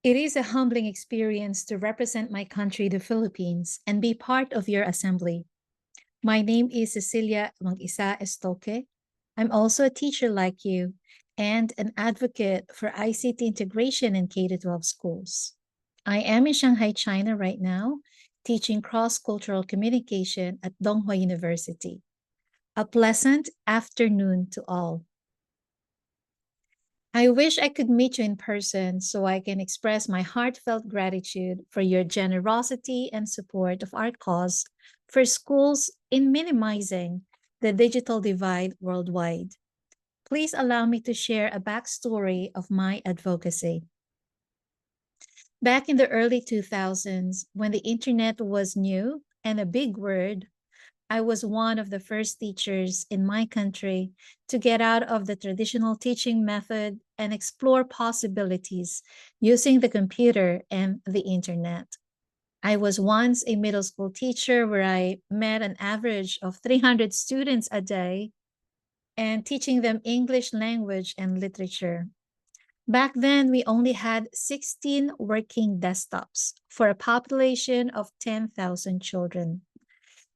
It is a humbling experience to represent my country, the Philippines, and be part of your assembly. My name is Cecilia Mag-isa Estoque. I'm also a teacher like you and an advocate for ICT integration in K-12 schools. I am in Shanghai, China right now, teaching cross-cultural communication at Donghua University. A pleasant afternoon to all. I wish I could meet you in person so I can express my heartfelt gratitude for your generosity and support of our cause for schools in minimizing the digital divide worldwide. Please allow me to share a backstory of my advocacy. Back in the early 2000s, when the internet was new and a big word, I was one of the first teachers in my country to get out of the traditional teaching method and explore possibilities using the computer and the internet. I was once a middle school teacher where I met an average of 300 students a day and teaching them English language and literature. Back then, we only had 16 working desktops for a population of 10,000 children.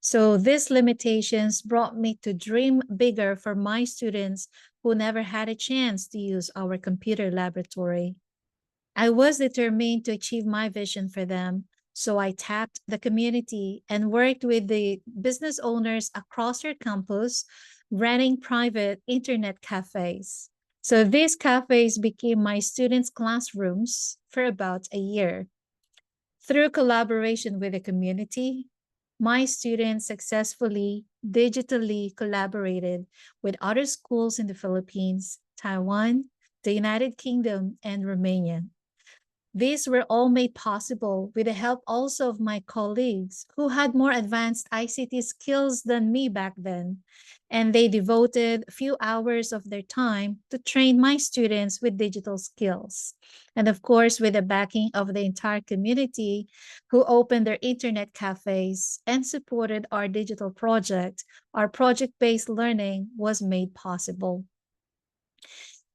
So these limitations brought me to dream bigger for my students who never had a chance to use our computer laboratory. I was determined to achieve my vision for them, so I tapped the community and worked with the business owners across our campus, running private internet cafes. So these cafes became my students' classrooms for about a year. Through collaboration with the community, my students successfully digitally collaborated with other schools in the Philippines, Taiwan, the United Kingdom, and Romania. These were all made possible with the help also of my colleagues who had more advanced ICT skills than me back then. And they devoted a few hours of their time to train my students with digital skills. And of course, with the backing of the entire community who opened their internet cafes and supported our digital project, our project-based learning was made possible.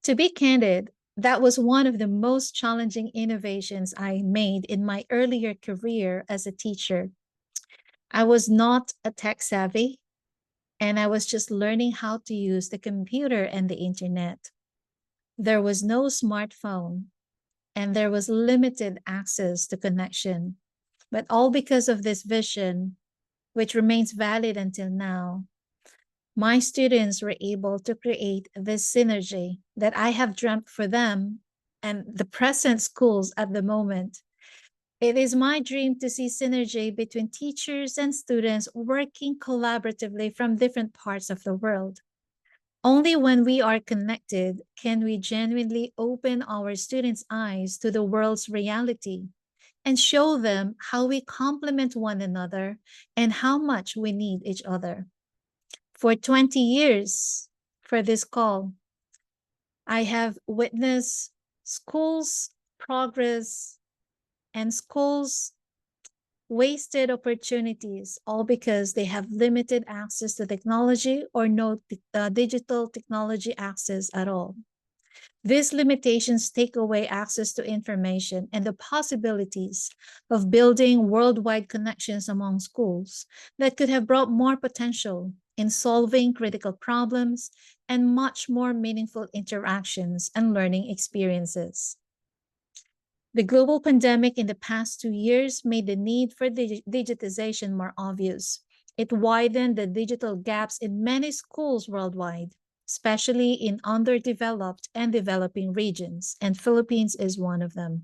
To be candid, that was one of the most challenging innovations I made in my earlier career as a teacher. I was not a tech savvy, and I was just learning how to use the computer and the internet. There was no smartphone, and there was limited access to connection. But all because of this vision, which remains valid until now, my students were able to create this synergy that I have dreamt for them and the present schools at the moment. It is my dream to see synergy between teachers and students working collaboratively from different parts of the world. Only when we are connected can we genuinely open our students' eyes to the world's reality and show them how we complement one another and how much we need each other. For 20 years for this call, I have witnessed schools progress and schools wasted opportunities, all because they have limited access to technology or no digital technology access at all. These limitations take away access to information and the possibilities of building worldwide connections among schools that could have brought more potential in solving critical problems and much more meaningful interactions and learning experiences. The global pandemic in the past 2 years made the need for digitization more obvious. It widened the digital gaps in many schools worldwide, especially in underdeveloped and developing regions, and Philippines is one of them.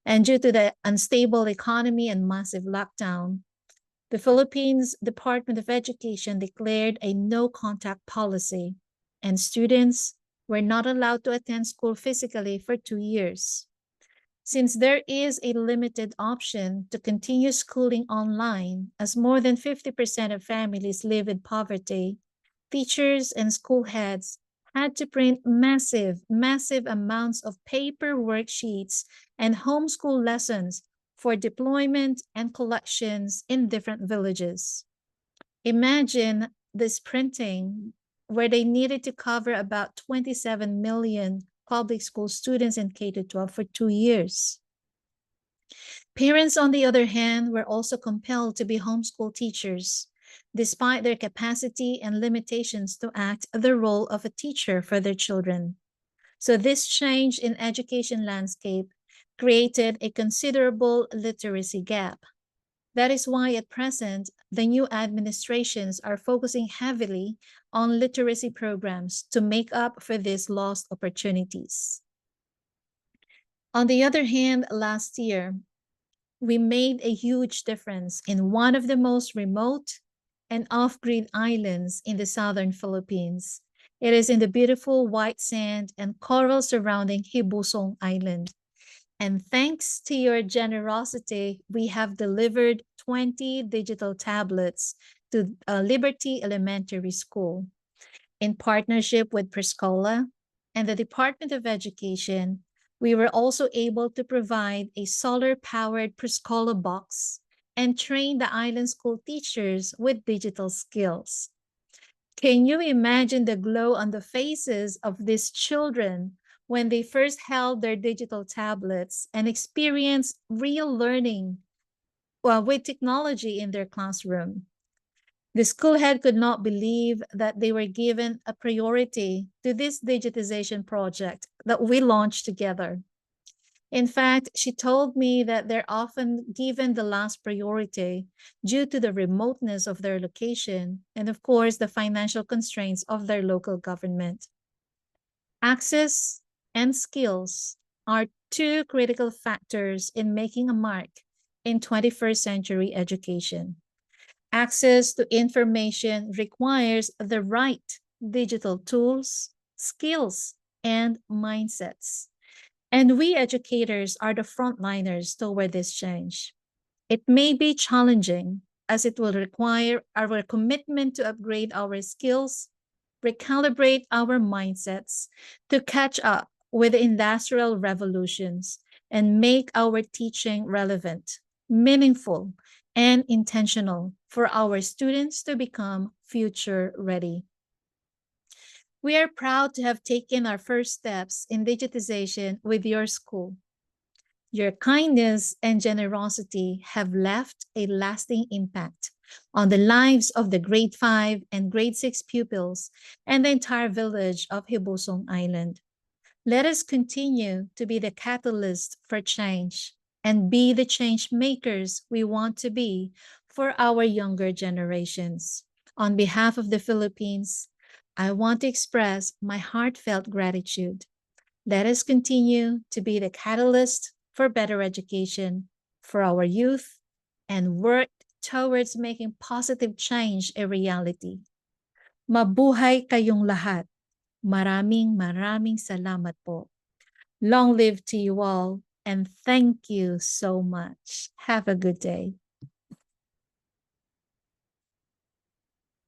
And due to the unstable economy and massive lockdown, the Philippines Department of Education declared a no-contact policy, and students were not allowed to attend school physically for 2 years. Since there is a limited option to continue schooling online, as more than 50% of families live in poverty, teachers and school heads had to print massive amounts of paper worksheets and homeschool lessons for deployment and collections in different villages. Imagine this printing where they needed to cover about 27 million public school students in K-12 for 2 years. Parents, on the other hand, were also compelled to be homeschool teachers, despite their capacity and limitations to act the role of a teacher for their children. So, this change in education landscape created a considerable literacy gap. That is why, at present, the new administrations are focusing heavily on literacy programs to make up for these lost opportunities. On the other hand, last year, we made a huge difference in one of the most remote and off grid islands in the southern Philippines. It is in the beautiful white sand and coral surrounding Hibusong Island. And thanks to your generosity, we have delivered 20 digital tablets to Liberty Elementary School. In partnership with Prescola and the Department of Education, we were also able to provide a solar powered Prescola box and train the island school teachers with digital skills. Can you imagine the glow on the faces of these children when they first held their digital tablets and experienced real learning with technology in their classroom? The school head could not believe that they were given a priority to this digitization project that we launched together. In fact, she told me that they're often given the last priority due to the remoteness of their location and, of course, the financial constraints of their local government. Access and skills are two critical factors in making a mark in 21st century education. Access to information requires the right digital tools, skills, and mindsets. And we educators are the frontliners toward this change. It may be challenging as it will require our commitment to upgrade our skills, recalibrate our mindsets to catch up with the industrial revolutions, and make our teaching relevant, meaningful, and intentional for our students to become future ready. We are proud to have taken our first steps in digitization with your school. Your kindness and generosity have left a lasting impact on the lives of the grade 5 and grade 6 pupils and the entire village of Hibusong Island. Let us continue to be the catalyst for change and be the change makers we want to be for our younger generations. On behalf of the Philippines, I want to express my heartfelt gratitude. Let us continue to be the catalyst for better education for our youth and work towards making positive change a reality. Mabuhay kayong lahat. Maraming salamat po. Long live to you all and thank you so much. Have a good day.